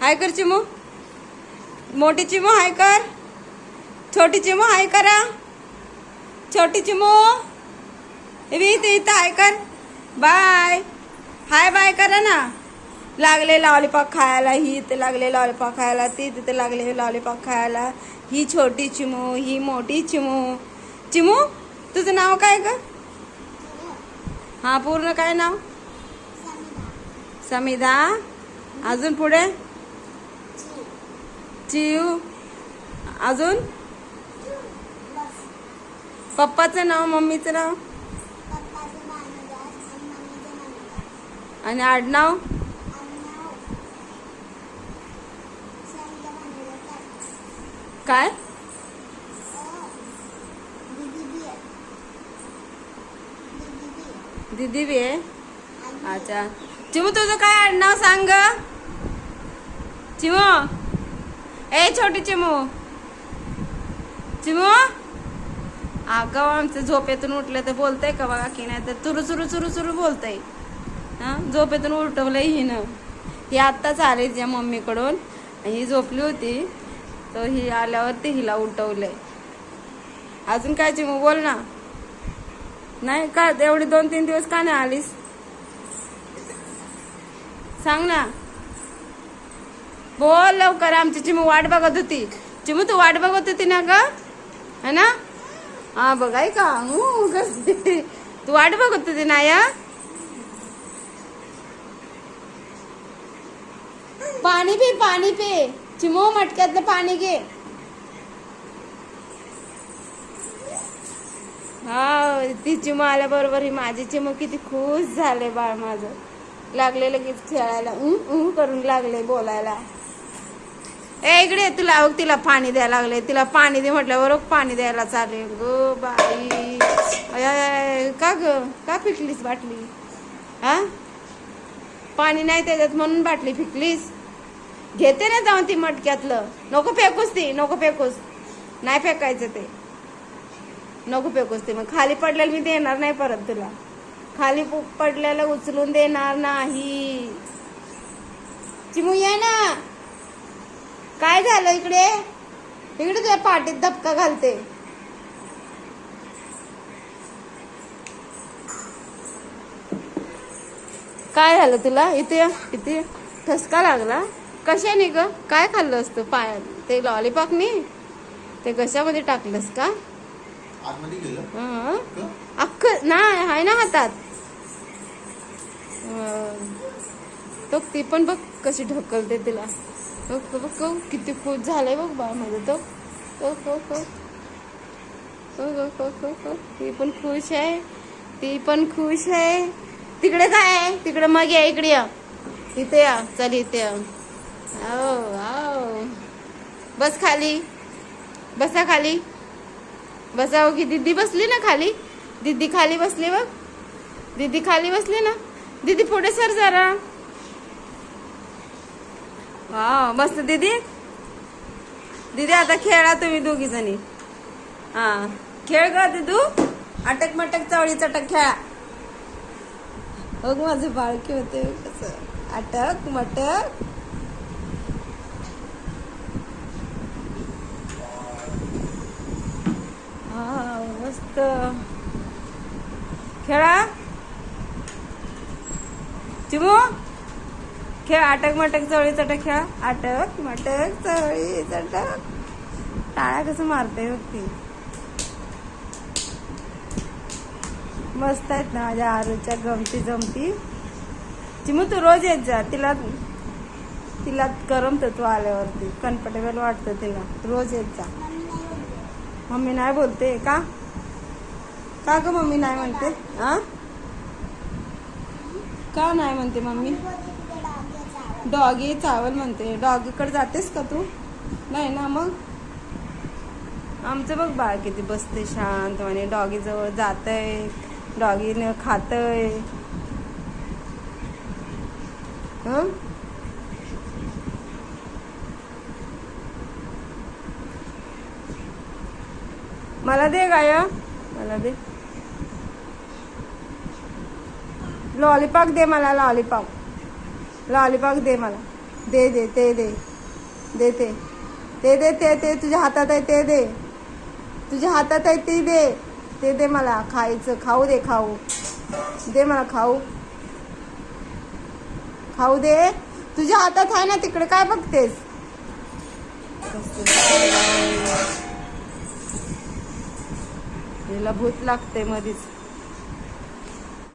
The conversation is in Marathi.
हाय कर चिमू. मोठी चिमू हाय कर. छोटी चिमू हाय करा. छोटी चिमू इथं हाय कर. बाय. हाय बाय करा ना. लागले लॉलीपॉप खायला. ही इथे लागले लॉलीपॉप खायला. ती तिथे लागले लॉलीपॉप खायला. ही छोटी चिमू, ही मोठी चिमू. चिमू तुझं नाव काय ग? हा पूर्ण काय नाव? समिधा. अजून पुढे? चिऊ. अजून? पप्पाचं नाव, मम्मीचं नाव आणि आडनाव? काय? दीदी बी आहे. अच्छा चिमू तुझं काय आडनाव सांग. चिमू ए छोटी चिमू. चिमू अगं आमचं झोपेतून उठलं तर बोलतंय का बघा की नाही तर चुरू चुरू चुरू चुरू बोलतंय. हां झोपेतून उठवलंय हिनं. ही आत्ताच आली तिच्या मम्मीकडून. ही झोपली होती तर ही आल्यावरती हिला उठवलंय. अजून काय चिमू बोल ना. नाही का एवढी 2-3 दिवस का नाही आलीस सांग ना. बोल लवकर. आमची चिमू वाट बघत होती. चिमू तू वाट बघत होती ना ग है ना. हा बघाय का तू वाट बघत होती ना या. पाणी पी पाणी पी. चिमू मटक्यातलं पाणी घे. हा ती चिमू आल्याबरोबर ही माझी चिमू किती खुश झाले बाळ माझं. लागले लगेच खेळायला. करून लागले बोलायला. ए इकडे तुला तिला पाणी द्यायला लागले. तिला पाणी दे म्हटल्यावर पाणी द्यायला चालेल गो बाई. का ग का फिकलीस बाटली. हा पाणी नाही त्याच्यात म्हणून बाटली फिकलीस. घेते ना जाऊन ती मटक्यातलं. नको फेकूस ती. नको फेकूस. नाही फेकायचं ते. नको फेकूस ते. मग खाली पडलेलं मी देणार नाही परत तुला. खाली पडलेलं उचलून देणार नाही. चिमू ये ना. काय झालं इकडे. इकडे तुझ्या पाठीत धपका घालते. काय झालं तुला. इथे इथे ठसका लागला. कशाने ग. काय खाल्लं असतं पायात. ते लॉलीपॉपनी ते कशामध्ये टाकलंस का. अख्ख नाही आहे ना हातात. तो ती पण बघ कशी ढकलते तिला. बघ बघ किती खुश झालंय बघ बा माझं. तो ती पण खुश आहे. ती पण खुश आहे. तिकडे काय आहे. तिकडे मग या इकडे या. इथे या. चल इथे या. बस खाली. बसा खाली. बसाव की. दीदी बसली ना खाली. दीदी खाली बसली बघ. दीदी खाली बसली ना. दीदी पुढे सर जरा. हा मस्त दीदी. दीदी आता खेळा तुम्ही दोघी जणी. हा खेळ ग दिदू. अटक मटक चवळी चटक खेळा. बघ माझं बाळकी होते कसं. अटक मटक. हा मस्त खेळा. चिमू खेळ. अटक मटक चवळी चटक खेळा. अटक मटक चवळी चटक. टाळ्या कसं मारते बघ. मस्त आहेत ना माझ्या आरूच्या गमती जमती. चिमू तू रोज येत जा. तिला करमत तू आल्यावरती. कम्फर्टेबल वाटतं तिला. रोज येत जा. मम्मी नाही बोलते का. का ग मम्मी नाही म्हणते. हा का नाही म्हणते मम्मी. डॉगी चावल म्हणते. डॉगीकडे जातेस का तू. नाही ना मग. आमचं बघ बाळ किती बसते शांत आणि डॉगी जवळ जातय. डॉगीने खातय. मला दे गाय. मला दे लॉलीपॉप. दे मला लॉलीपॉप. लॉलीपॉप दे मला. दे दे ते दे दे ते ते दे ते तुझ्या हातात आहे ते दे. तुझ्या हातात आहे ते दे मला खायचं. खाऊ दे खाऊ दे मला खाऊ दे. तुझ्या हातात आहे ना तिकडे काय बघतेस. हिला भूत लागते मधीच.